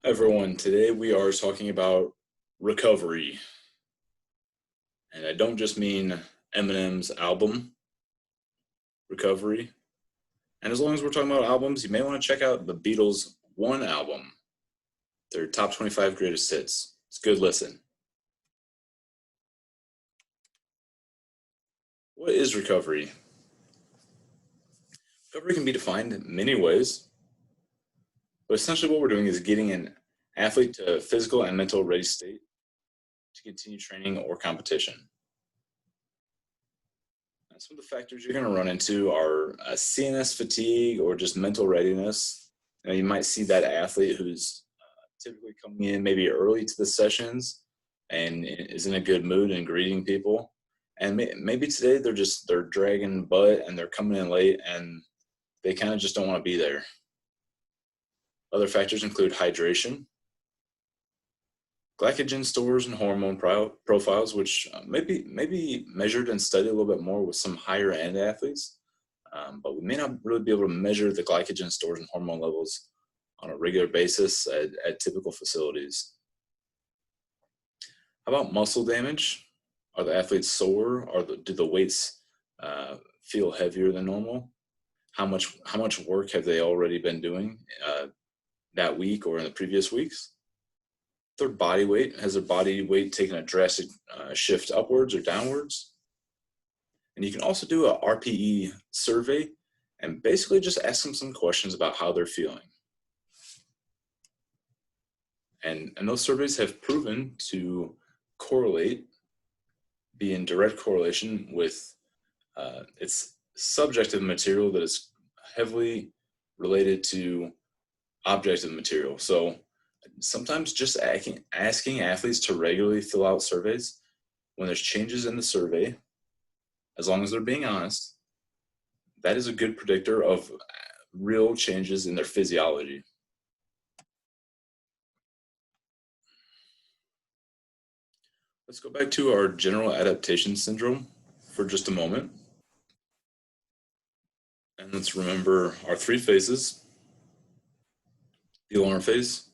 Hi everyone, today we are talking about recovery. And I don't just mean Eminem's album, Recovery. And as long as we're talking about albums, you may want to check out the Beatles' One album, their top 25 greatest hits. It's a good listen. What is recovery? Recovery can be defined in many ways, but essentially what we're doing is getting an athlete to a physical and mental ready state to continue training or competition. Some of the factors you're going to run into are CNS fatigue or just mental readiness. You might see that athlete who's typically coming in maybe early to the sessions and is in a good mood and greeting people. And maybe today they're dragging butt and they're coming in late and they kind of just don't want to be there. Other factors include hydration, glycogen stores and hormone profiles, which may be measured and studied a little bit more with some higher end athletes, but we may not really be able to measure the glycogen stores and hormone levels on a regular basis at typical facilities. How about muscle damage? Are the athletes sore? Do the weights feel heavier than normal? How much work have they already been doing that week or in the previous weeks? Their body weight, has their body weight taken a drastic shift upwards or downwards? And you can also do a RPE survey and basically just ask them some questions about how they're feeling. And those surveys have proven to be in direct correlation with its subjective material that is heavily related to objective material. So sometimes just asking athletes to regularly fill out surveys when there's changes in the survey, as long as they're being honest, that is a good predictor of real changes in their physiology. Let's go back to our general adaptation syndrome for just a moment. And let's remember our three phases: the alarm phase,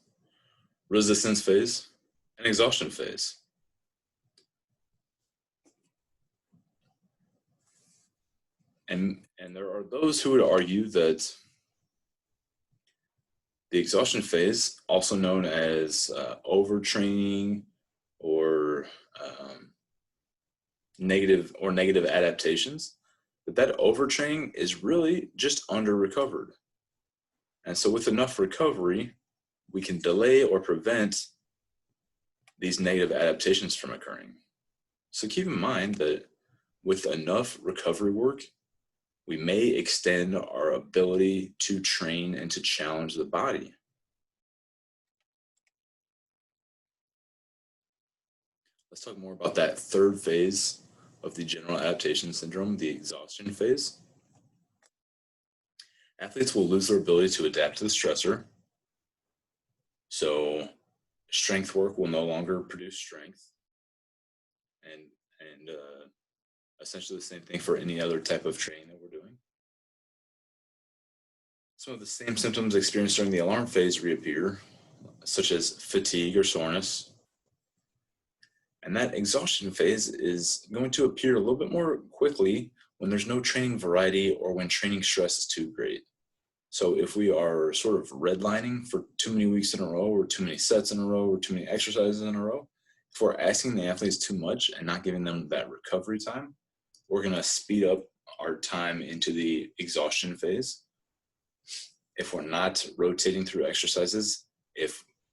resistance phase, and exhaustion phase. And there are those who would argue that the exhaustion phase, also known as overtraining or negative adaptations, that overtraining is really just under-recovered. And so with enough recovery, we can delay or prevent these negative adaptations from occurring. So keep in mind that with enough recovery work, we may extend our ability to train and to challenge the body. Let's talk more about that third phase of the general adaptation syndrome, the exhaustion phase. Athletes will lose their ability to adapt to the stressor. So strength work will no longer produce strength. And essentially the same thing for any other type of training that we're doing. Some of the same symptoms experienced during the alarm phase reappear, such as fatigue or soreness. And that exhaustion phase is going to appear a little bit more quickly when there's no training variety or when training stress is too great. So if we are sort of redlining for too many weeks in a row or too many sets in a row or too many exercises in a row, if we're asking the athletes too much and not giving them that recovery time, we're going to speed up our time into the exhaustion phase. If we're not rotating through exercises,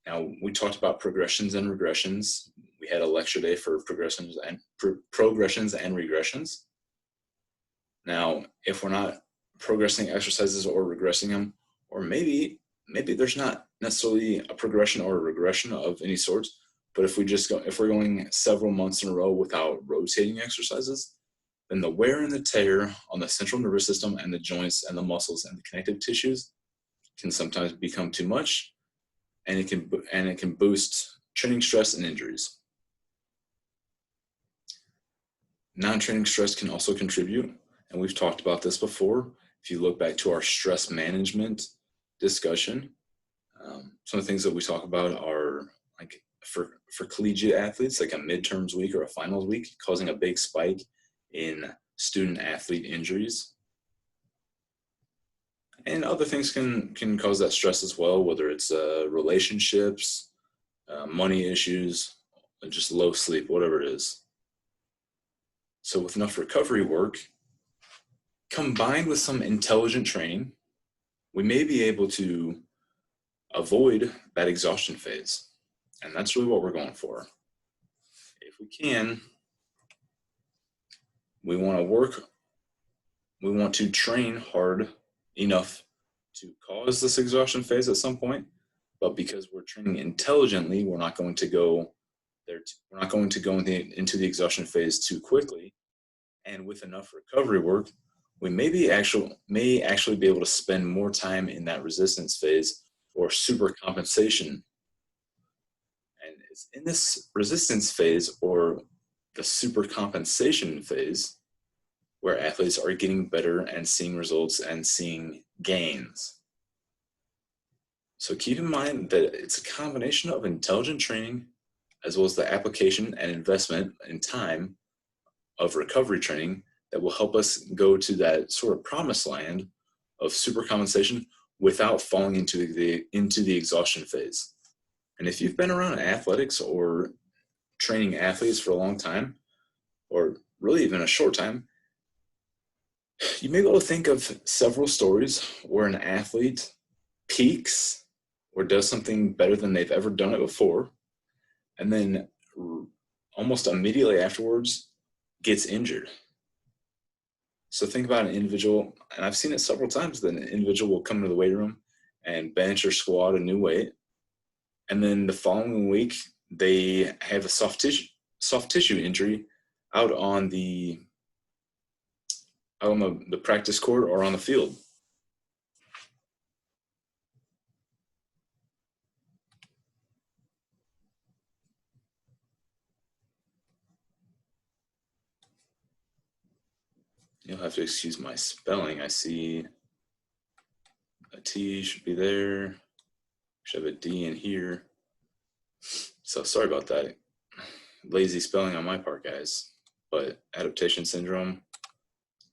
now we talked about progressions and regressions. We had a lecture day for progressions and regressions. Now, if we're not progressing exercises or regressing them, or maybe there's not necessarily a progression or a regression of any sort, but if we're going several months in a row without rotating exercises, then the wear and the tear on the central nervous system and the joints and the muscles and the connective tissues can sometimes become too much, and it can boost training stress and injuries. Non-training stress can also contribute, and we've talked about this before. If you look back to our stress management discussion, Some of the things that we talk about are like for collegiate athletes, like a midterms week or a finals week, causing a big spike in student athlete injuries. And other things can cause that stress as well, whether it's relationships, money issues, just low sleep, whatever it is. So with enough recovery work, combined with some intelligent training, we may be able to avoid that exhaustion phase. And that's really what we're going for. If we can, we want to train hard enough to cause this exhaustion phase at some point, but because we're training intelligently, we're not going to go there. We're not going to go into the exhaustion phase too quickly. And with enough recovery work, we may actually be able to spend more time in that resistance phase or super compensation. And it's in this resistance phase or the super compensation phase where athletes are getting better and seeing results and seeing gains. So keep in mind that it's a combination of intelligent training as well as the application and investment in time of recovery training that will help us go to that sort of promised land of super compensation without falling into the exhaustion phase. And if you've been around athletics or training athletes for a long time, or really even a short time, you may be able to think of several stories where an athlete peaks or does something better than they've ever done it before, and then almost immediately afterwards gets injured. So think about an individual, and I've seen it several times, that an individual will come into the weight room and bench or squat a new weight, and then the following week they have a soft tissue injury out on the practice court or on the field. You'll have to excuse my spelling. I see a T should be there. Should have a D in here. So sorry about that. Lazy spelling on my part, guys. But adaptation syndrome,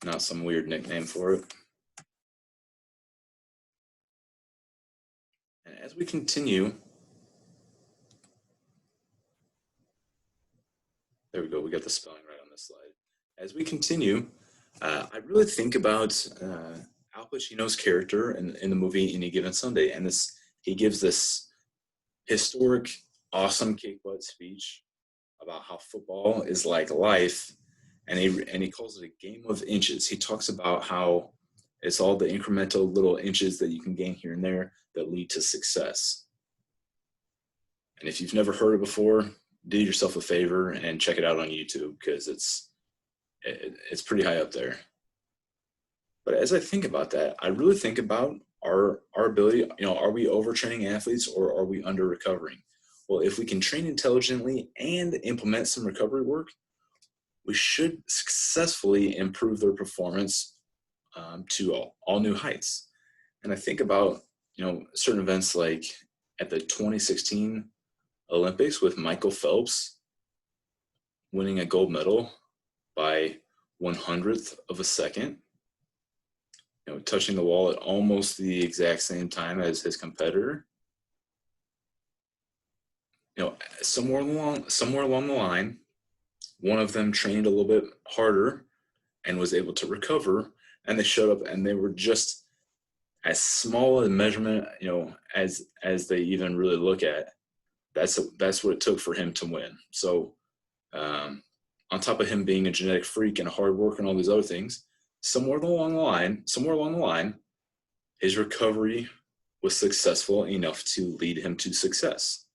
not some weird nickname for it. And as we continue, there we go, we got the spelling right on this slide. As we continue, I really think about Al Pacino's character in the movie Any Given Sunday, and he gives this historic, awesome cake butt speech about how football is like life, and he calls it a game of inches. He talks about how it's all the incremental little inches that you can gain here and there that lead to success. And if you've never heard it before, do yourself a favor and check it out on YouTube, because it's pretty high up there. But as I think about that, I really think about our ability, are we overtraining athletes or are we under recovering? Well, if we can train intelligently and implement some recovery work, we should successfully improve their performance to all new heights. And I think about, certain events like at the 2016 Olympics with Michael Phelps winning a gold medal by 1/100th of a second, touching the wall at almost the exact same time as his competitor. Somewhere along the line, one of them trained a little bit harder and was able to recover, and they showed up and they were just as small a measurement, as they even really look at. That's what it took for him to win. So on top of him being a genetic freak and a hard worker and all these other things, somewhere along the line, his recovery was successful enough to lead him to success.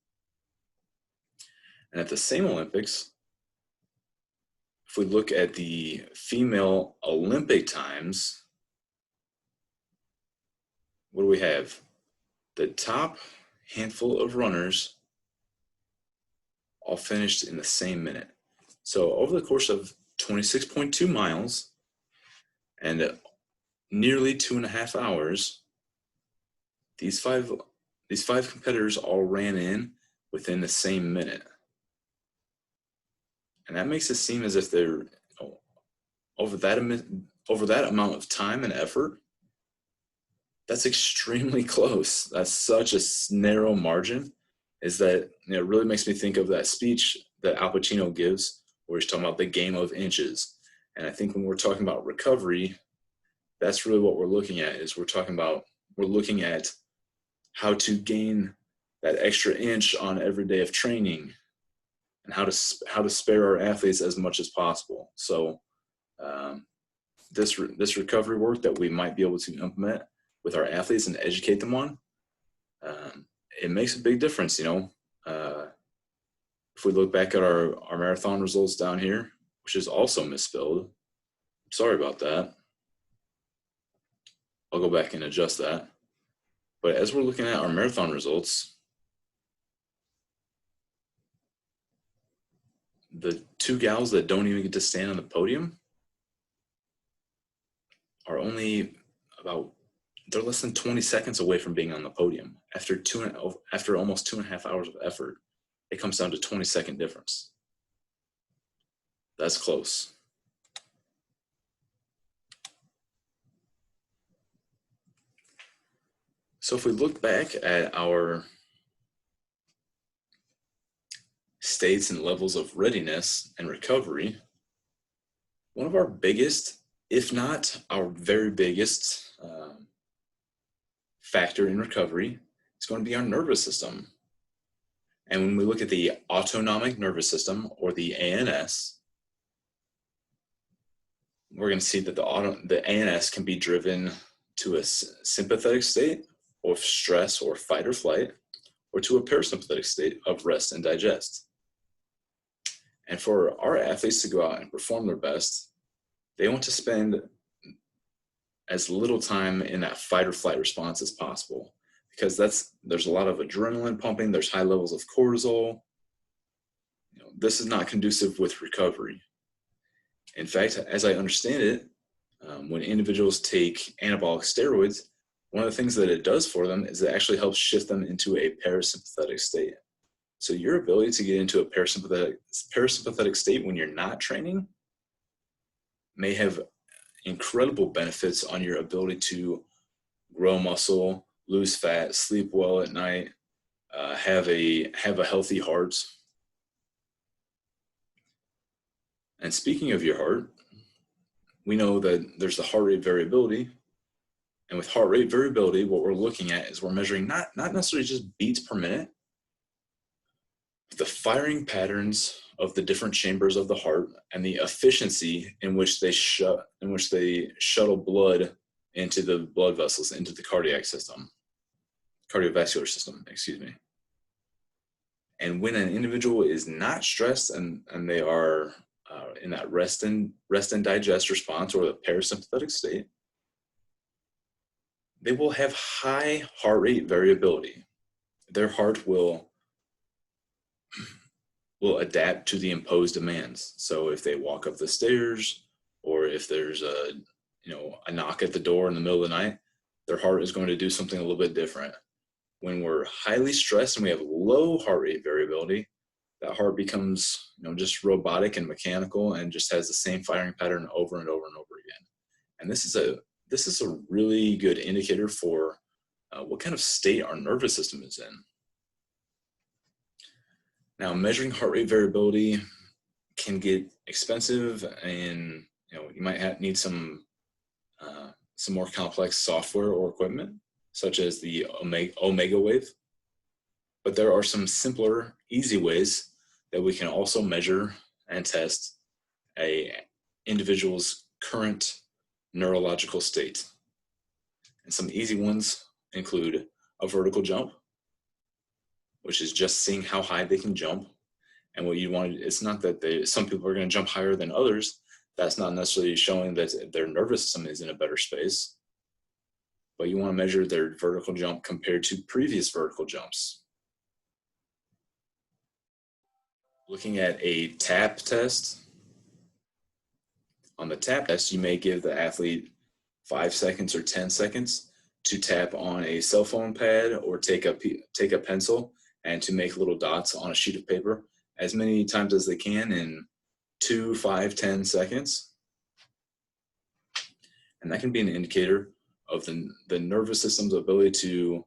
And at the same Olympics, if we look at the female Olympic times, what do we have? The top handful of runners all finished in the same minute. So over the course of 26.2 miles and nearly 2.5 hours, these five these 5 competitors all ran in within the same minute. And that makes it seem as if they're, over that amount of time and effort, that's extremely close. That's such a narrow margin. Is that, it really makes me think of that speech that Al Pacino gives, where he's talking about the game of inches. And I think when we're talking about recovery, that's really what we're looking at. Is we're looking at how to gain that extra inch on every day of training, and how to spare our athletes as much as possible. So this recovery work that we might be able to implement with our athletes and educate them on, it makes a big difference. If we look back at our marathon results down here, which is also misspelled, sorry about that. I'll go back and adjust that. But as we're looking at our marathon results, the 2 gals that don't even get to stand on the podium are only they're less than 20 seconds away from being on the podium. After almost 2.5 hours of effort, it comes down to 20-second difference. That's close. So if we look back at our states and levels of readiness and recovery, one of our biggest, if not our very biggest factor in recovery is going to be our nervous system. And when we look at the autonomic nervous system, or the ANS, we're going to see that the ANS can be driven to a sympathetic state of stress or fight or flight, or to a parasympathetic state of rest and digest. And for our athletes to go out and perform their best, they want to spend as little time in that fight or flight response as possible, because there's a lot of adrenaline pumping, there's high levels of cortisol. This is not conducive with recovery. In fact, as I understand it, when individuals take anabolic steroids, one of the things that it does for them is it actually helps shift them into a parasympathetic state. So your ability to get into a parasympathetic state when you're not training may have incredible benefits on your ability to grow muscle, lose fat, sleep well at night, have a healthy heart. And speaking of your heart, we know that there's the heart rate variability. And with heart rate variability, what we're looking at is we're measuring not necessarily just beats per minute, but the firing patterns of the different chambers of the heart and the efficiency in which they shuttle blood into the blood vessels, into the cardiovascular system, excuse me. And when an individual is not stressed and they are in that rest and digest response, or the parasympathetic state, they will have high heart rate variability. Their heart will adapt to the imposed demands. So if they walk up the stairs, or if there's a knock at the door in the middle of the night, their heart is going to do something a little bit different. When we're highly stressed and we have low heart rate variability, that heart becomes just robotic and mechanical, and just has the same firing pattern over and over and over again. And this is a really good indicator for what kind of state our nervous system is in. Now, measuring heart rate variability can get expensive, and you might need some more complex software or equipment, such as the Omega Wave. But there are some simpler, easy ways that we can also measure and test an individual's current neurological state. And some easy ones include a vertical jump, which is just seeing how high they can jump. And what you want, it's not that some people are going to jump higher than others. That's not necessarily showing that their nervous system is in a better space. But you want to measure their vertical jump compared to previous vertical jumps. Looking at a TAP test. On the TAP test, you may give the athlete 5 seconds or 10 seconds to tap on a cell phone pad or take a pencil and to make little dots on a sheet of paper as many times as they can in 2, 5, 10 seconds. And that can be an indicator of the nervous system's ability to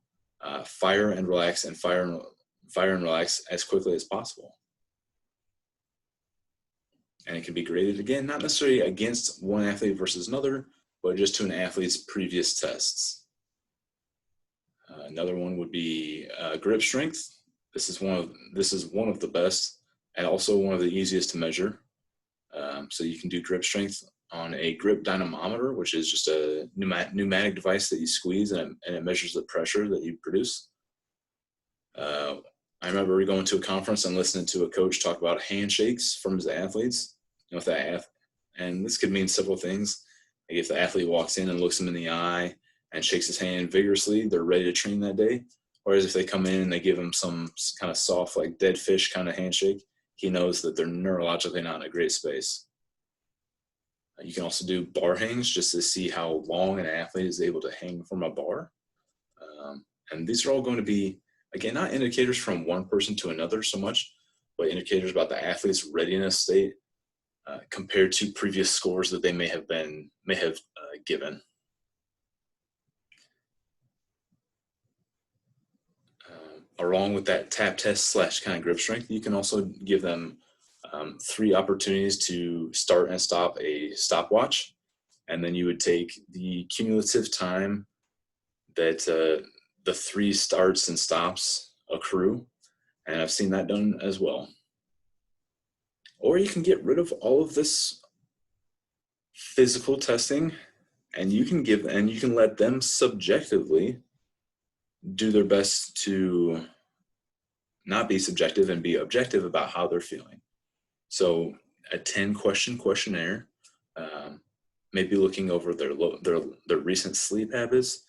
fire and relax and fire and relax as quickly as possible. And it can be graded, again, not necessarily against one athlete versus another, but just to an athlete's previous tests. Another one would be grip strength. This is one of the best and also one of the easiest to measure. So you can do grip strength on a grip dynamometer, which is just a pneumatic device that you squeeze and it measures the pressure that you produce. I remember going to a conference and listening to a coach talk about handshakes from his athletes. And this could mean several things. Like if the athlete walks in and looks him in the eye and shakes his hand vigorously, they're ready to train that day. Whereas if they come in and they give him some kind of soft, like dead fish kind of handshake, he knows that they're neurologically not in a great space. You can also do bar hangs just to see how long an athlete is able to hang from a bar. And these are all going to be, again, not indicators from one person to another so much, but indicators about the athlete's readiness state compared to previous scores that they may have given. Along with that tap test / kind of grip strength, you can also give them 3 opportunities to start and stop a stopwatch. And then you would take the cumulative time that the 3 starts and stops accrue. And I've seen that done as well. Or you can get rid of all of this physical testing and you can let them subjectively do their best to not be subjective and be objective about how they're feeling. So a 10-question questionnaire, maybe looking over their recent sleep habits,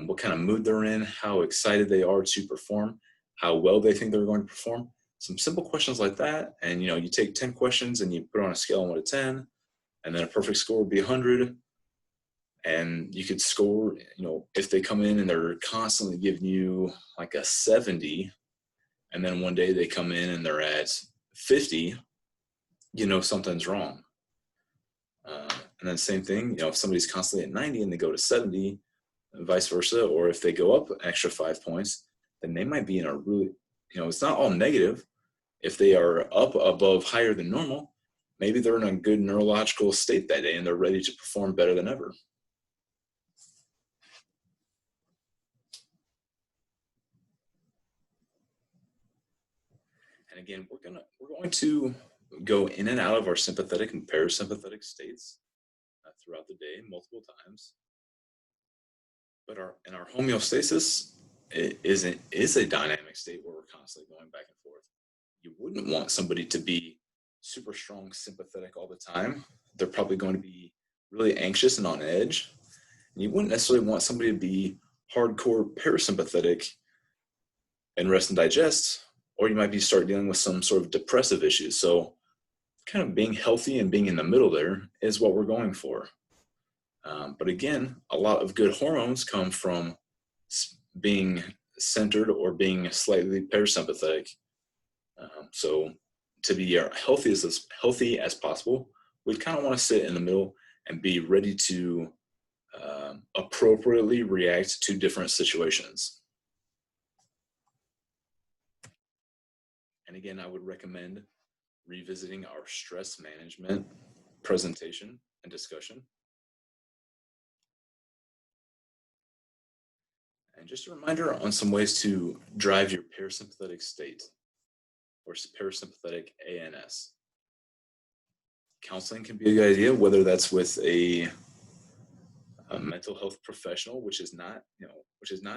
what kind of mood they're in, how excited they are to perform, how well they think they're going to perform. Some simple questions like that. And, you take 10 questions and you put on a scale of 1 to 10, and then a perfect score would be 100. And you could score, if they come in and they're constantly giving you like a 70, and then one day they come in and they're at 50, something's wrong. And then same thing, if somebody's constantly at 90 and they go to 70, and vice versa, or if they go up an extra 5 points, then they might be in a really, it's not all negative. If they are up above higher than normal, maybe they're in a good neurological state that day and they're ready to perform better than ever. And again, we're going to go in and out of our sympathetic and parasympathetic states throughout the day multiple times. But our homeostasis is a dynamic state where we're constantly going back and forth. You wouldn't want somebody to be super strong sympathetic all the time. They're probably going to be really anxious and on edge. And you wouldn't necessarily want somebody to be hardcore parasympathetic and rest and digest, or you might start dealing with some sort of depressive issues. So kind of being healthy and being in the middle there is what we're going for. But again, a lot of good hormones come from being centered or being slightly parasympathetic. So to be healthy as possible, we kind of want to sit in the middle and be ready to appropriately react to different situations. And again, I would recommend revisiting our stress management presentation and discussion. And just a reminder on some ways to drive your parasympathetic state or parasympathetic ANS. Counseling can be a good idea, whether that's with a mental health professional, which is not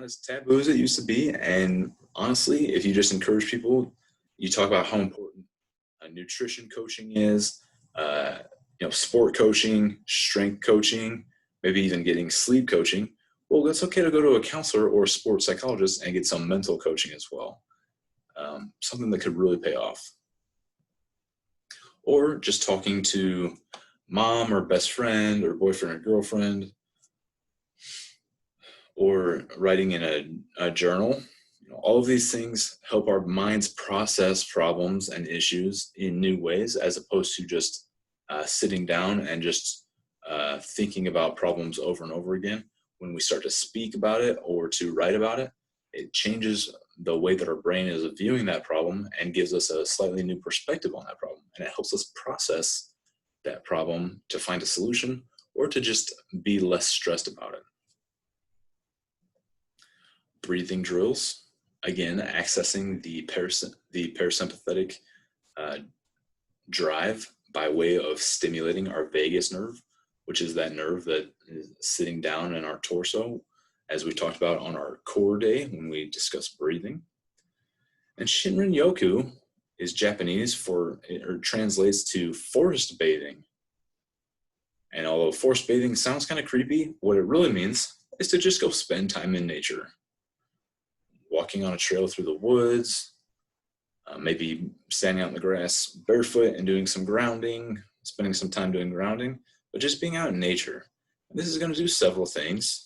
as taboo as it used to be. And honestly, if you just encourage people, you talk about how important nutrition coaching is, sport coaching, strength coaching, maybe even getting sleep coaching. Well, it's okay to go to a counselor or a sports psychologist and get some mental coaching as well. Something that could really pay off. Or just talking to mom or best friend or boyfriend or girlfriend, or writing in a journal. All of these things help our minds process problems and issues in new ways, as opposed to just sitting down and just thinking about problems over and over again. When we start to speak about it or to write about it, it changes the way that our brain is viewing that problem and gives us a slightly new perspective on that problem. And it helps us process that problem to find a solution or to just be less stressed about it. Breathing drills, again, accessing the parasympathetic drive by way of stimulating our vagus nerve, which is that nerve that is sitting down in our torso, as we talked about on our core day when we discussed breathing. And Shinrin Yoku is Japanese for, or translates to forest bathing. And although forest bathing sounds kind of creepy, what it really means is to just go spend time in nature. Walking on a trail through the woods, maybe standing out in the grass barefoot and doing some grounding, spending some time doing grounding, but just being out in nature. And this is going to do several things.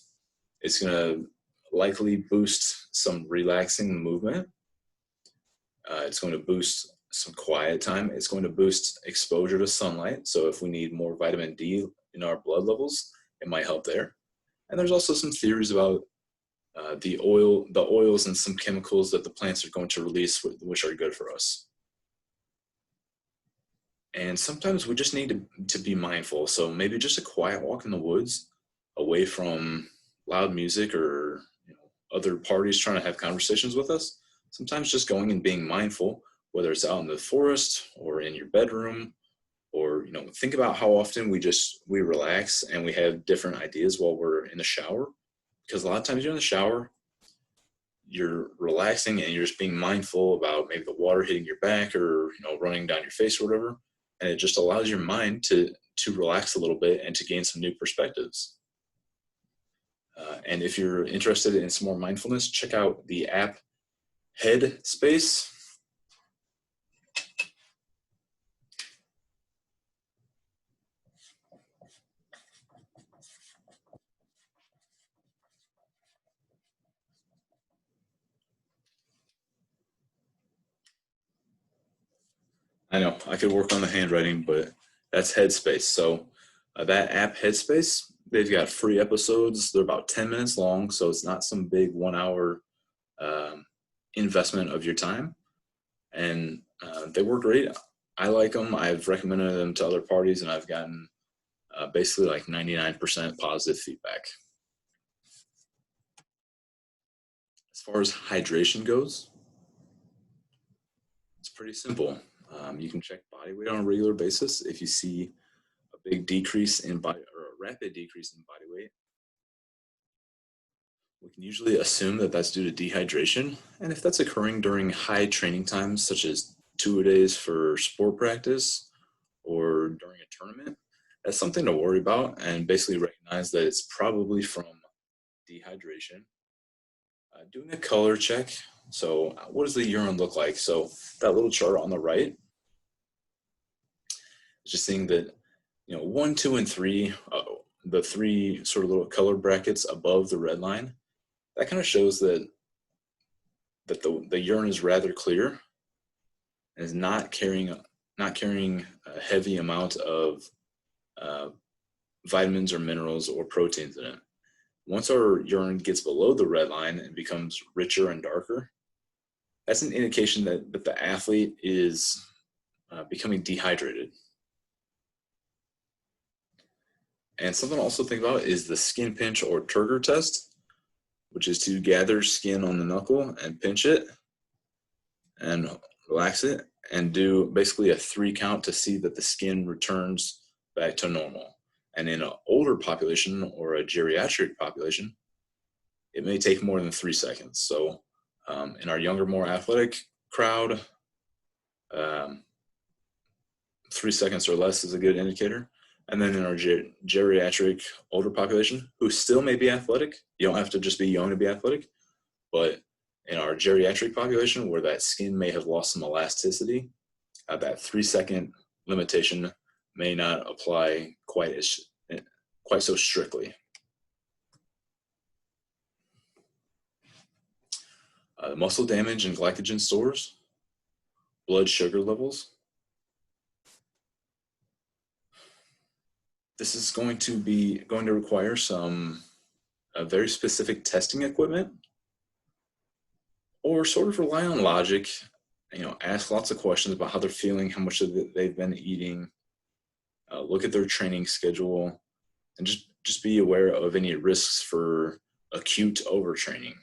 It's going to likely boost some relaxing movement. It's going to boost some quiet time. It's going to boost exposure to sunlight. So if we need more vitamin D in our blood levels, it might help there. And there's also some theories about the oils and some chemicals that the plants are going to release, which are good for us. And sometimes we just need to be mindful. So maybe just a quiet walk in the woods, away from loud music or other parties trying to have conversations with us. Sometimes just going and being mindful, whether it's out in the forest or in your bedroom, or think about how often we relax and we have different ideas while we're in the shower. Because a lot of times you're in the shower, you're relaxing and you're just being mindful about maybe the water hitting your back or running down your face or whatever, and it just allows your mind to relax a little bit and to gain some new perspectives. And if you're interested in some more mindfulness, check out the app Headspace. I know, I could work on the handwriting, but that's Headspace. So that app Headspace, they've got free episodes. They're about 10 minutes long, so it's not some big 1 hour investment of your time. And they work great. I like them. I've recommended them to other parties, and I've gotten basically like 99% positive feedback. As far as hydration goes, it's pretty simple. You can check body weight on a regular basis. If you see a big decrease in body, or a rapid decrease in body weight, we can usually assume that that's due to dehydration. And if that's occurring during high training times, such as 2-a-days for sport practice or during a tournament, that's something to worry about and basically recognize that it's probably from dehydration. Doing a color check. So what does the urine look like? So that little chart on the right, just seeing that 1, 2, and 3, the 3 sort of little color brackets above the red line, that kind of shows that the urine is rather clear and is not carrying a heavy amount of vitamins or minerals or proteins in it. Once our urine gets below the red line and becomes richer and darker, that's an indication that the athlete is becoming dehydrated. And something to also think about is the skin pinch or Turgor test, which is to gather skin on the knuckle and pinch it and relax it and do basically a 3 count to see that the skin returns back to normal. And in an older population or a geriatric population, it may take more than 3 seconds. So in our younger, more athletic crowd, 3 seconds or less is a good indicator. And then in our geriatric older population, who still may be athletic, you don't have to just be young to be athletic, but in our geriatric population where that skin may have lost some elasticity, that 3-second limitation may not apply quite so strictly. muscle damage and glycogen stores, blood sugar levels. This is going to require some very specific testing equipment, or sort of rely on logic. Ask lots of questions about how they're feeling, how much they've been eating, look at their training schedule, and just be aware of any risks for acute overtraining.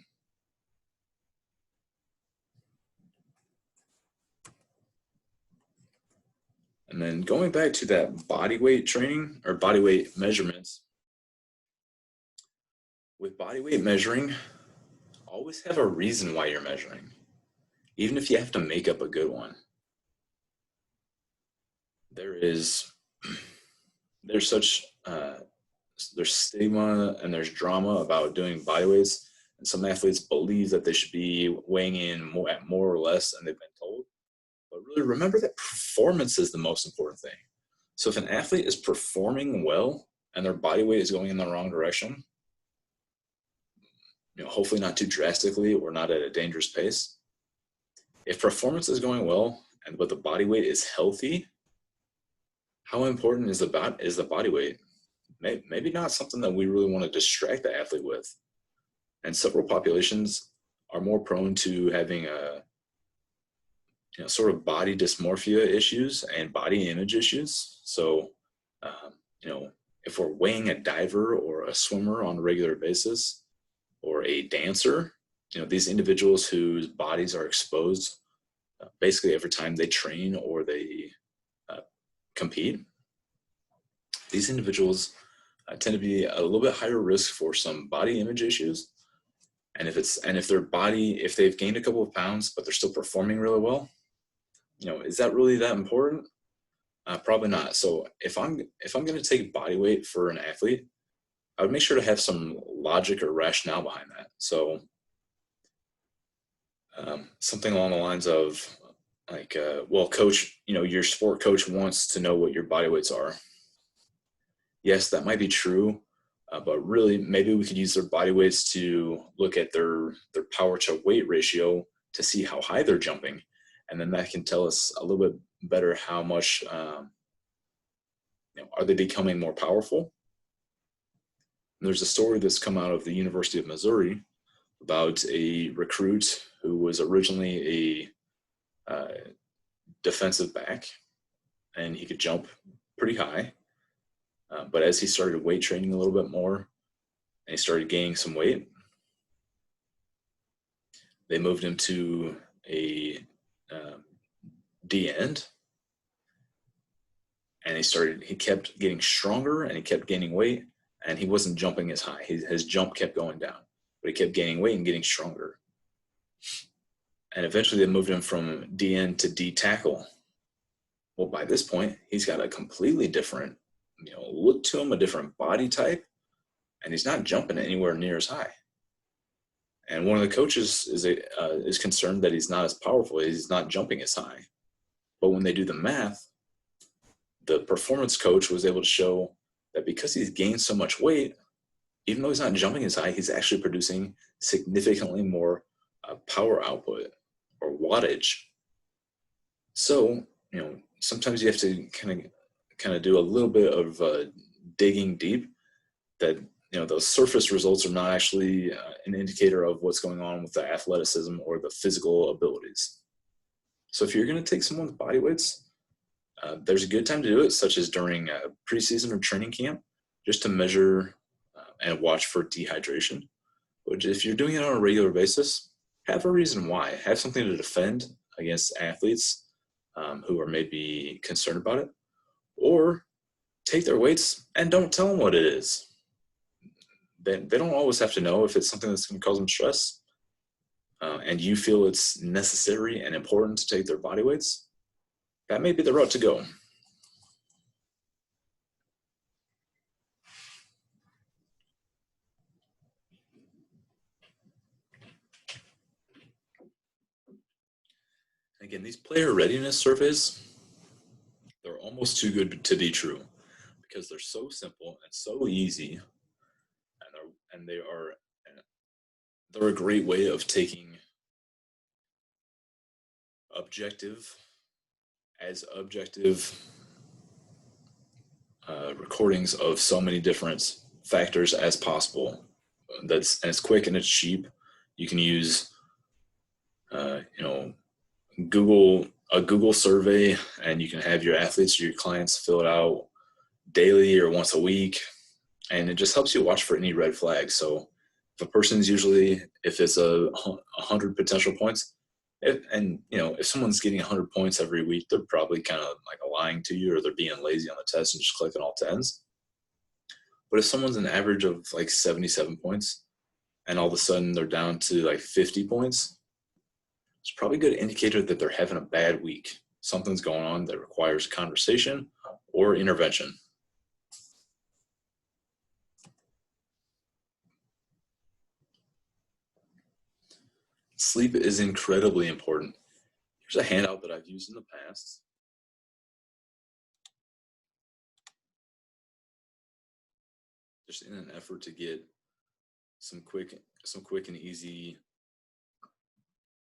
And then going back to that body weight training or body weight measurements, with body weight measuring, always have a reason why you're measuring, even if you have to make up a good one. There's stigma and there's drama about doing body weights, and some athletes believe that they should be weighing in more or less than they've been told. But really remember that performance is the most important thing. So if an athlete is performing well and their body weight is going in the wrong direction, hopefully not too drastically or not at a dangerous pace. If performance is going well but the body weight is healthy, how important is the body weight? Maybe not something that we really want to distract the athlete with. And several populations are more prone to having sort of body dysmorphia issues and body image issues. So, if we're weighing a diver or a swimmer on a regular basis, or a dancer, these individuals whose bodies are exposed basically every time they train or they compete, these individuals tend to be a little bit higher risk for some body image issues. And if they've gained a couple of pounds but they're still performing really well, is that really that important? Probably not. So if I'm going to take body weight for an athlete, I would make sure to have some logic or rationale behind that. So something along the lines of like, well, coach, your sport coach wants to know what your body weights are. Yes, that might be true, but really maybe we could use their body weights to look at their power to weight ratio to see how high they're jumping. And then that can tell us a little bit better how much, are they becoming more powerful? And there's a story that's come out of the University of Missouri about a recruit who was originally a defensive back, and he could jump pretty high. But as he started weight training a little bit more, and he started gaining some weight, they moved him to a D end, and he kept getting stronger and he kept gaining weight, and he wasn't jumping as high. His jump kept going down, but he kept gaining weight and getting stronger. And eventually they moved him from D end to D tackle. Well, by this point, he's got a completely different, look to him, a different body type, and he's not jumping anywhere near as high. And one of the coaches is concerned that he's not as powerful, he's not jumping as high. But when they do the math, the performance coach was able to show that because he's gained so much weight, even though he's not jumping as high, he's actually producing significantly more power output or wattage. So, sometimes you have to kind of do a little bit of digging deep, that those surface results are not actually an indicator of what's going on with the athleticism or the physical abilities. So if you're going to take someone's body weights, there's a good time to do it, such as during preseason or training camp, just to measure and watch for dehydration. But if you're doing it on a regular basis, have a reason why. Have something to defend against athletes who are maybe concerned about it, or take their weights and don't tell them what it is. They don't always have to know if it's something that's going to cause them stress, and you feel it's necessary and important to take their body weights. That may be the route to go. Again, these player readiness surveys, they're almost too good to be true, because they're so simple and so easy, and they're a great way of taking objective recordings of so many different factors as possible. And it's quick and it's cheap. You can use Google survey, and you can have your athletes or your clients fill it out daily or once a week, and it just helps you watch for any red flags. So if a person's if it's 100 potential points, if someone's getting 100 points every week, they're probably kind of like lying to you, or they're being lazy on the test and just clicking all 10s. But if someone's an average of like 77 points and all of a sudden they're down to like 50 points, it's probably a good indicator that they're having a bad week. Something's going on that requires conversation or intervention. Sleep is incredibly important. Here's a handout that I've used in the past. Just in an effort to get some quick and easy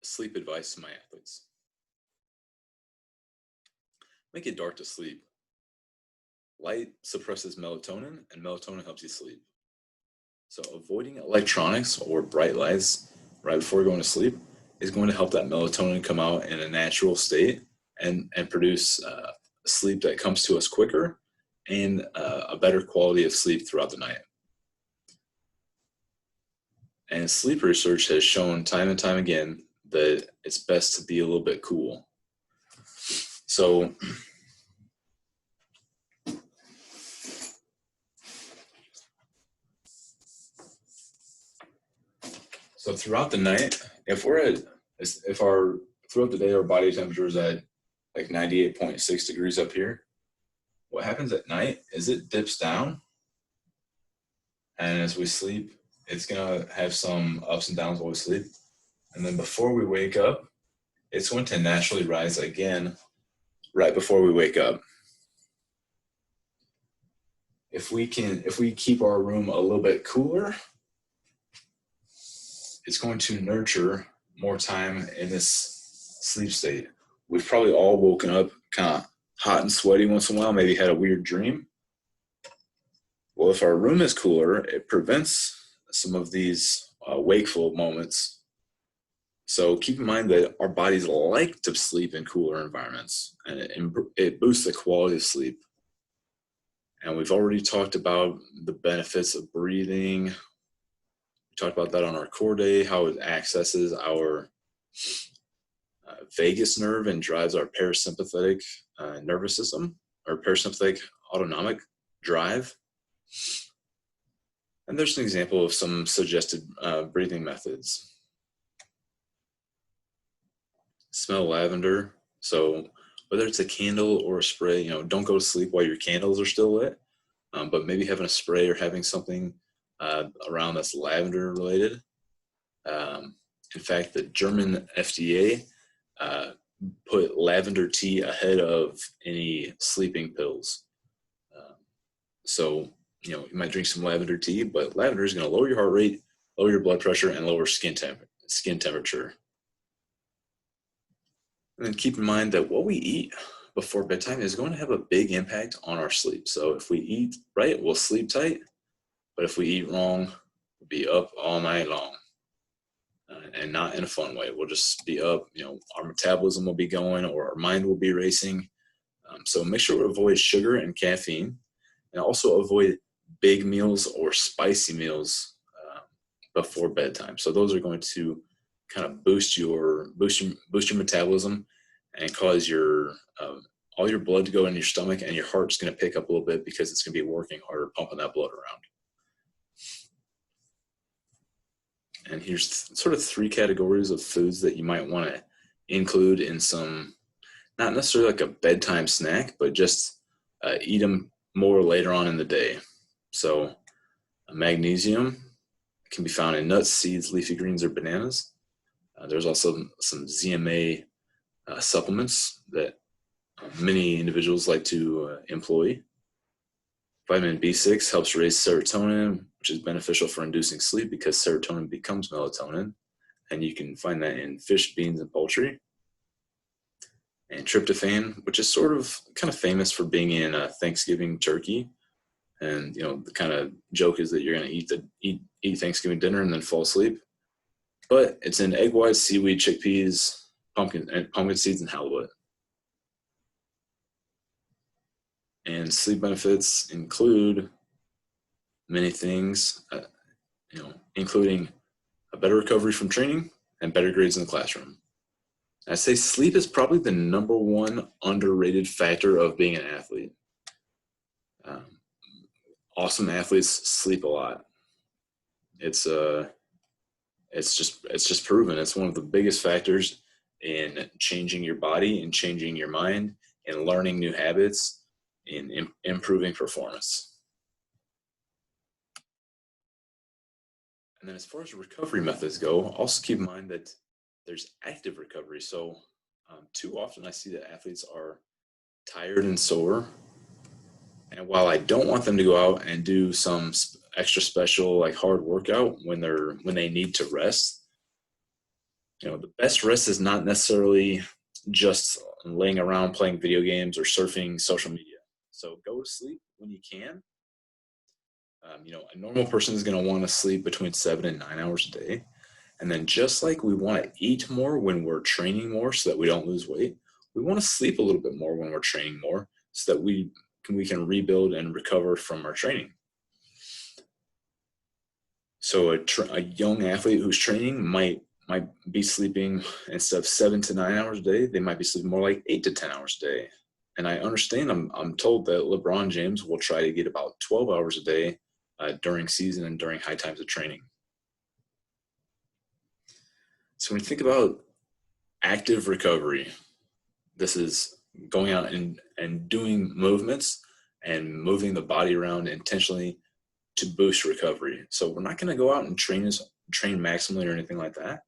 sleep advice to my athletes. Make it dark to sleep. Light suppresses melatonin, and melatonin helps you sleep. So avoiding electronics or bright lights right before going to sleep is going to help that melatonin come out in a natural state and produce sleep that comes to us quicker and a better quality of sleep throughout the night. And sleep research has shown time and time again that it's best to be a little bit cool. So throughout the night, throughout the day our body temperature is at like 98.6 degrees up here, what happens at night is it dips down, and as we sleep, it's gonna have some ups and downs while we sleep. And then before we wake up, it's going to naturally rise again right before we wake up. If we keep our room a little bit cooler, it's going to nurture more time in this sleep state. We've probably all woken up kind of hot and sweaty once in a while, maybe had a weird dream. Well, if our room is cooler, it prevents some of these wakeful moments. So keep in mind that our bodies like to sleep in cooler environments, and it boosts the quality of sleep. And we've already talked about the benefits of breathing. We talked about that on our core day, how it accesses our vagus nerve and drives our parasympathetic nervous system, or parasympathetic autonomic drive. And there's an example of some suggested breathing methods. Smell lavender. So whether it's a candle or a spray, don't go to sleep while your candles are still lit, but maybe having a spray or having something around that's lavender related. In fact, the German FDA put lavender tea ahead of any sleeping pills. So you might drink some lavender tea, but lavender is going to lower your heart rate, lower your blood pressure, and lower skin temperature. And then keep in mind that what we eat before bedtime is going to have a big impact on our sleep. So if we eat right, we'll sleep tight. But if we eat wrong, we'll be up all night long. And not in a fun way. We'll just be up, our metabolism will be going, or our mind will be racing. So make sure to avoid sugar and caffeine, and also avoid big meals or spicy meals before bedtime. So those are going to kind of boost your metabolism and cause all your blood to go in your stomach, and your heart's going to pick up a little bit because it's going to be working harder, pumping that blood around. And here's sort of 3 categories of foods that you might want to include in some, not necessarily like a bedtime snack, but just eat them more later on in the day. So magnesium can be found in nuts, seeds, leafy greens, or bananas. There's also some ZMA supplements that many individuals like to employ. Vitamin B6 helps raise serotonin, which is beneficial for inducing sleep because serotonin becomes melatonin, and you can find that in fish, beans, and poultry. and tryptophan, which is sort of kind of famous for being in Thanksgiving turkey. And the kind of joke is that you're going to eat Thanksgiving dinner and then fall asleep. But it's in egg whites, seaweed, chickpeas, pumpkin seeds, and halibut. And sleep benefits include many things, including a better recovery from training and better grades in the classroom. I say sleep is probably the number one underrated factor of being an athlete. Awesome athletes sleep a lot. It's just proven. It's one of the biggest factors in changing your body and changing your mind and learning new habits and improving performance. And then as far as recovery methods go, also keep in mind that there's active recovery. So too often I see that athletes are tired and sore. And while I don't want them to go out and do some extra special like hard workout when they need to rest, the best rest is not necessarily just laying around playing video games or surfing social media. So go to sleep when you can. A normal person is going to want to sleep between 7 and 9 hours a day. And then just like we want to eat more when we're training more so that we don't lose weight, we want to sleep a little bit more when we're training more so that we can rebuild and recover from our training. So a young athlete who's training might be sleeping, instead of 7 to 9 hours a day, they might be sleeping more like 8 to 10 hours a day. And I understand, I'm told that LeBron James will try to get about 12 hours a day during season and during high times of training. So when you think about active recovery, this is going out and doing movements and moving the body around intentionally to boost recovery. So we're not going to go out and train maximally or anything like that.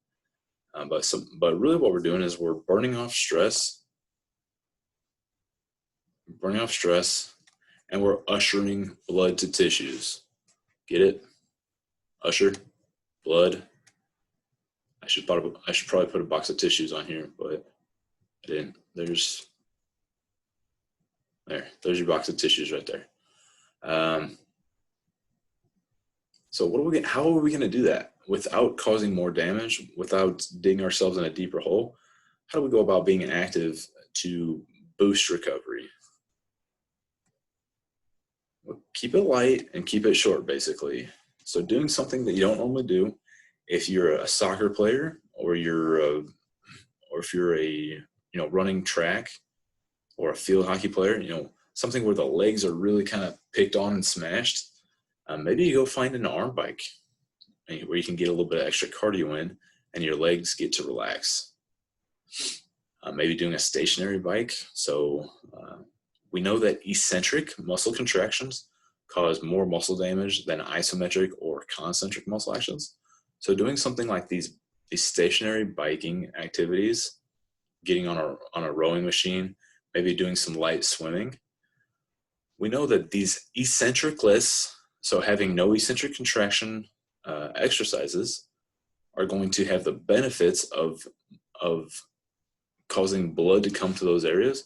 But really what we're doing is we're burning off stress, and we're ushering blood to tissues. Get it? Usher, blood. I should probably put a box of tissues on here, but I didn't. There's your box of tissues right there. So how are we going to do that without causing more damage, without digging ourselves in a deeper hole? How do we go about being active to boost recovery? Well, keep it light and keep it short, basically. So doing something that you don't normally do, if you're a soccer player or if you're a running track or a field hockey player, something where the legs are really kind of picked on and smashed, maybe you go find an arm bike where you can get a little bit of extra cardio in and your legs get to relax. Maybe doing a stationary bike. So we know that eccentric muscle contractions cause more muscle damage than isometric or concentric muscle actions. So doing something like these stationary biking activities, getting on a rowing machine, maybe doing some light swimming, we know that these eccentric lists, so having no eccentric contraction exercises, are going to have the benefits of causing blood to come to those areas,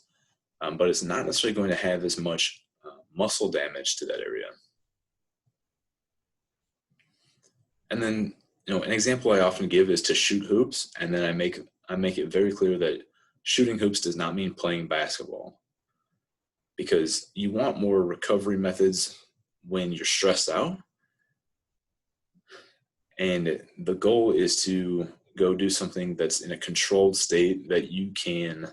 but it's not necessarily going to have as much muscle damage to that area. And then, an example I often give is to shoot hoops, and then I make it very clear that shooting hoops does not mean playing basketball, because you want more recovery methods when you're stressed out. And the goal is to go do something that's in a controlled state that you can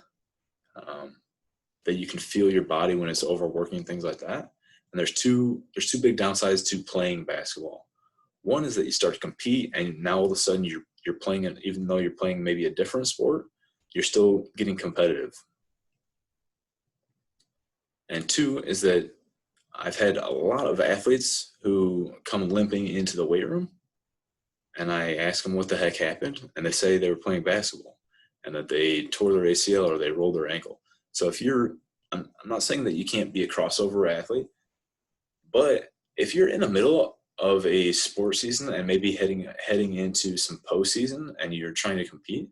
feel your body when it's overworking, things like that. And there's two big downsides to playing basketball. One is that you start to compete, and now all of a sudden you're playing it, even though you're playing maybe a different sport, you're still getting competitive. And two is that I've had a lot of athletes who come limping into the weight room, and I ask them what the heck happened, and they say they were playing basketball and that they tore their ACL or they rolled their ankle. So I'm not saying that you can't be a crossover athlete, but if you're in the middle of a sports season and maybe heading into some postseason and you're trying to compete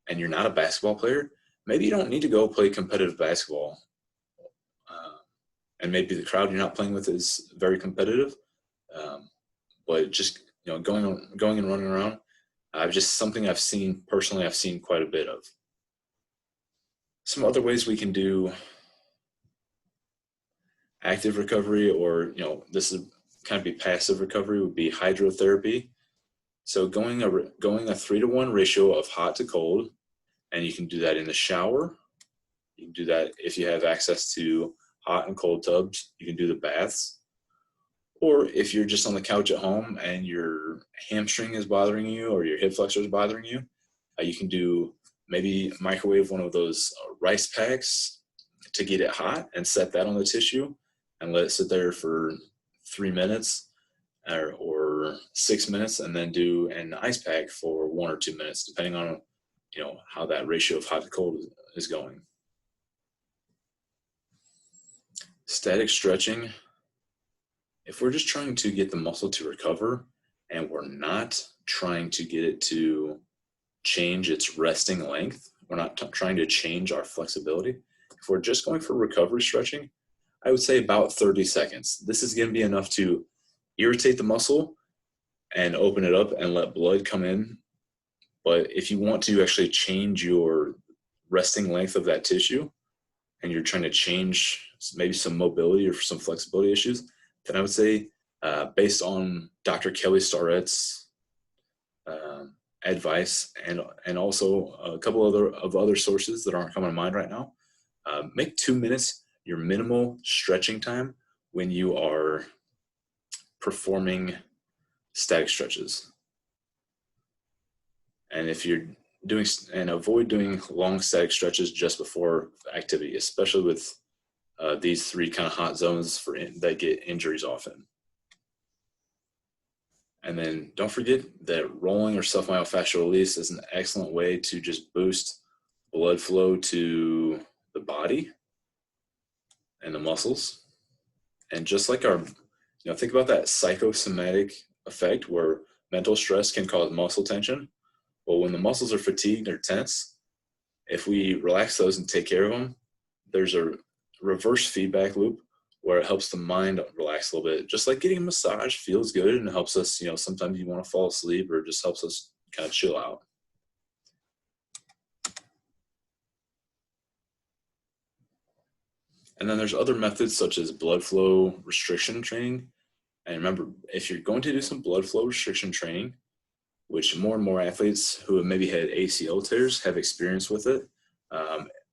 and you're not a basketball player, maybe you don't need to go play competitive basketball. And maybe the crowd you're not playing with is very competitive. But just, going and running around, just something I've seen personally, I've seen quite a bit of. Some other ways we can do active recovery, or this is kind of be passive recovery, would be hydrotherapy. So going a 3-to-1 ratio of hot to cold, and you can do that in the shower. You can do that if you have access to hot and cold tubs. You can do the baths. Or if you're just on the couch at home and your hamstring is bothering you or your hip flexor is bothering you, you can do maybe microwave one of those rice packs to get it hot and set that on the tissue and let it sit there for 3 minutes or 6 minutes, and then do an ice pack for 1 or 2 minutes, depending on how that ratio of hot to cold is going. Static stretching. If we're just trying to get the muscle to recover and we're not trying to get it to change its resting length, we're not trying to change our flexibility. If we're just going for recovery stretching, I would say about 30 seconds. This is going to be enough to irritate the muscle and open it up and let blood come in. But if you want to actually change your resting length of that tissue and you're trying to change maybe some mobility or some flexibility issues, then I would say, based on Dr. Kelly Starrett's advice and also a couple of other sources that aren't coming to mind right now, make 2 minutes your minimal stretching time when you are performing static stretches. And if you're avoid doing long static stretches just before activity, especially with these 3 kind of hot zones that get injuries often. And then don't forget that rolling or self-myofascial release is an excellent way to just boost blood flow to the body and the muscles. And just like think about that psychosomatic effect where mental stress can cause muscle tension. Well, when the muscles are fatigued or tense, if we relax those and take care of them, there's a reverse feedback loop where it helps the mind relax a little bit. Just like getting a massage feels good and it helps us, sometimes you want to fall asleep, or it just helps us kind of chill out. And then there's other methods such as blood flow restriction training. And remember, if you're going to do some blood flow restriction training, which more and more athletes who have maybe had ACL tears have experience with it,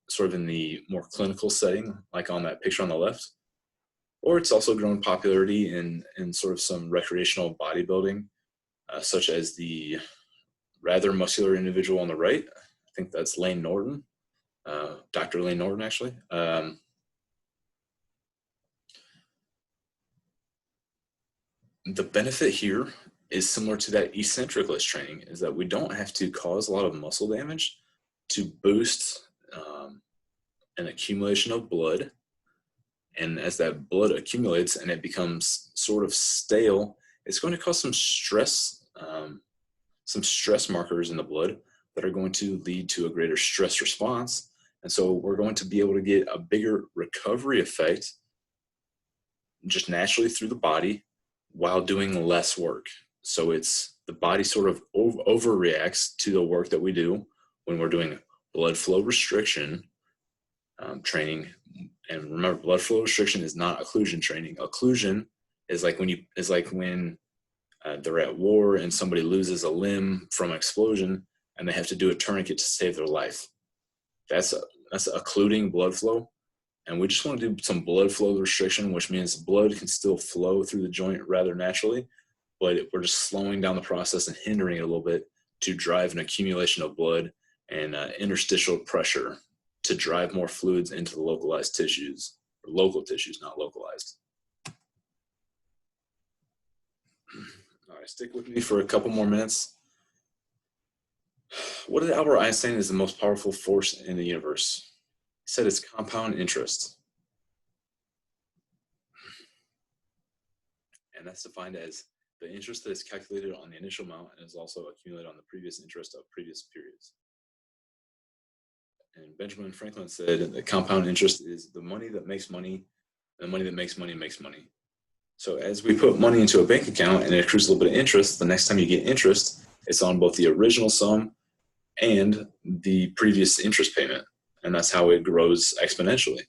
sort of in the more clinical setting, like on that picture on the left. Or it's also grown popularity in sort of some recreational bodybuilding, such as the rather muscular individual on the right. I think that's Layne Norton, Dr. Layne Norton, actually. The benefit here is similar to that eccentric list training, is that we don't have to cause a lot of muscle damage to boost an accumulation of blood. And as that blood accumulates and it becomes sort of stale, it's going to cause some stress markers in the blood that are going to lead to a greater stress response. And so we're going to be able to get a bigger recovery effect just naturally through the body while doing less work. So it's the body sort of overreacts to the work that we do when we're doing blood flow restriction training. And remember, blood flow restriction is not occlusion training. Occlusion is like when they're at war and somebody loses a limb from an explosion and they have to do a tourniquet to save their life. That's occluding blood flow. And we just want to do some blood flow restriction, which means blood can still flow through the joint rather naturally, but we're just slowing down the process and hindering it a little bit to drive an accumulation of blood and interstitial pressure to drive more fluids into the localized tissues, or local tissues, not localized. All right, stick with me for a couple more minutes. What did Albert Einstein is the most powerful force in the universe? He said it's compound interest. And that's defined as the interest that is calculated on the initial amount and is also accumulated on the previous interest of previous periods. And Benjamin Franklin said that compound interest is the money that makes money, and the money that makes money makes money. So as we put money into a bank account and it accrues a little bit of interest, the next time you get interest, it's on both the original sum and the previous interest payment. And that's how it grows exponentially.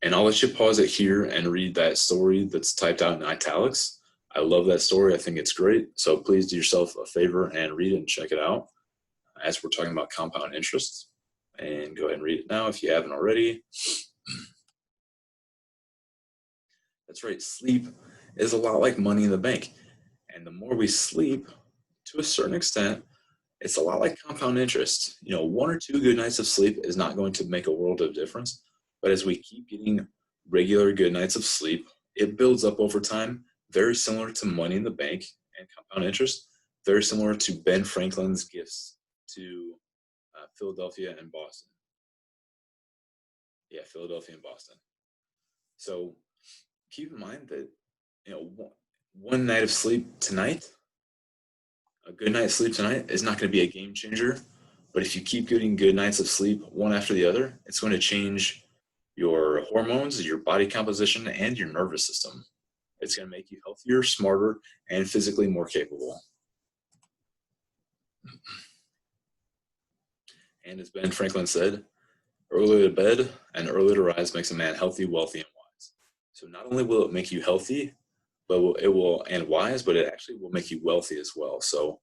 And I'll let you pause it here and read that story that's typed out in italics. I love that story. I think it's great. So please do yourself a favor and read it and check it out as we're talking about compound interest. And go ahead and read it now if you haven't already. That's right. Sleep is a lot like money in the bank. And the more we sleep, to a certain extent, it's a lot like compound interest. You know, 1 or 2 good nights of sleep is not going to make a world of difference. But as we keep getting regular good nights of sleep, it builds up over time, very similar to money in the bank and compound interest, very similar to Ben Franklin's gifts to Philadelphia and Boston. Yeah, Philadelphia and Boston. So keep in mind that, you know, one night of sleep tonight, a good night's sleep tonight is not going to be a game changer. But if you keep getting good nights of sleep one after the other, it's going to change your hormones, your body composition, and your nervous system. It's going to make you healthier, smarter, and physically more capable. And as Ben Franklin said, early to bed and early to rise makes a man healthy, wealthy, and wise. So not only will it make you healthy, but it will and wise, but it actually will make you wealthy as well. So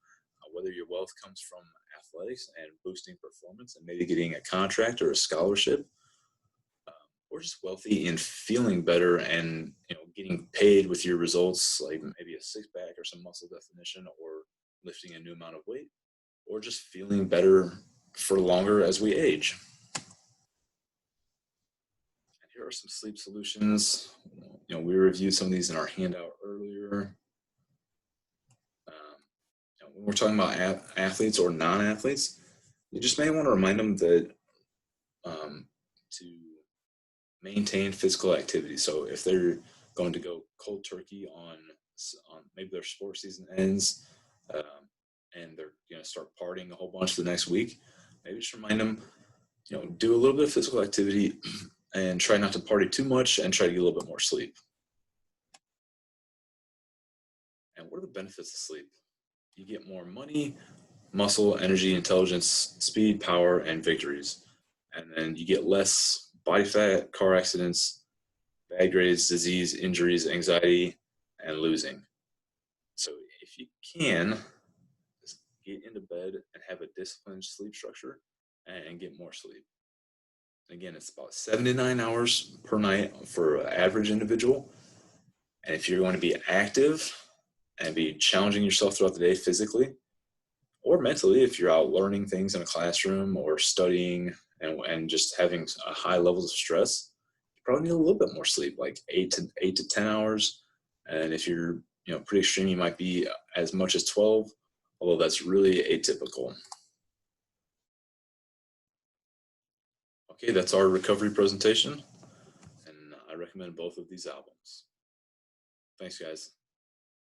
whether your wealth comes from athletics and boosting performance and maybe getting a contract or a scholarship, or just wealthy in feeling better and, you know, getting paid with your results, like maybe a six-pack or some muscle definition or lifting a new amount of weight, or just feeling better for longer as we age. And here are some sleep solutions. You know, we reviewed some of these in our handout earlier. You know, when we're talking about athletes or non-athletes, you just may want to remind them that to maintain physical activity. So if they're going to go cold turkey on maybe their sports season ends and they're going to start partying a whole bunch the next week, maybe just remind them, you know, do a little bit of physical activity and try not to party too much and try to get a little bit more sleep. And what are the benefits of sleep? You get more money, muscle, energy, intelligence, speed, power, and victories. And then you get less body fat, car accidents, bad grades, disease, injuries, anxiety, and losing. So if you can, just get into bed and have a disciplined sleep structure and get more sleep. Again, it's about 7 to 9 hours per night for an average individual. And if you're going to be active and be challenging yourself throughout the day physically or mentally, if you're out learning things in a classroom or studying and just having high levels of stress, you probably need a little bit more sleep, like 8 to 10 hours. And if you're, you know, pretty extreme, you might be as much as 12, although that's really atypical. Okay, that's our recovery presentation, and I recommend both of these albums. Thanks, guys.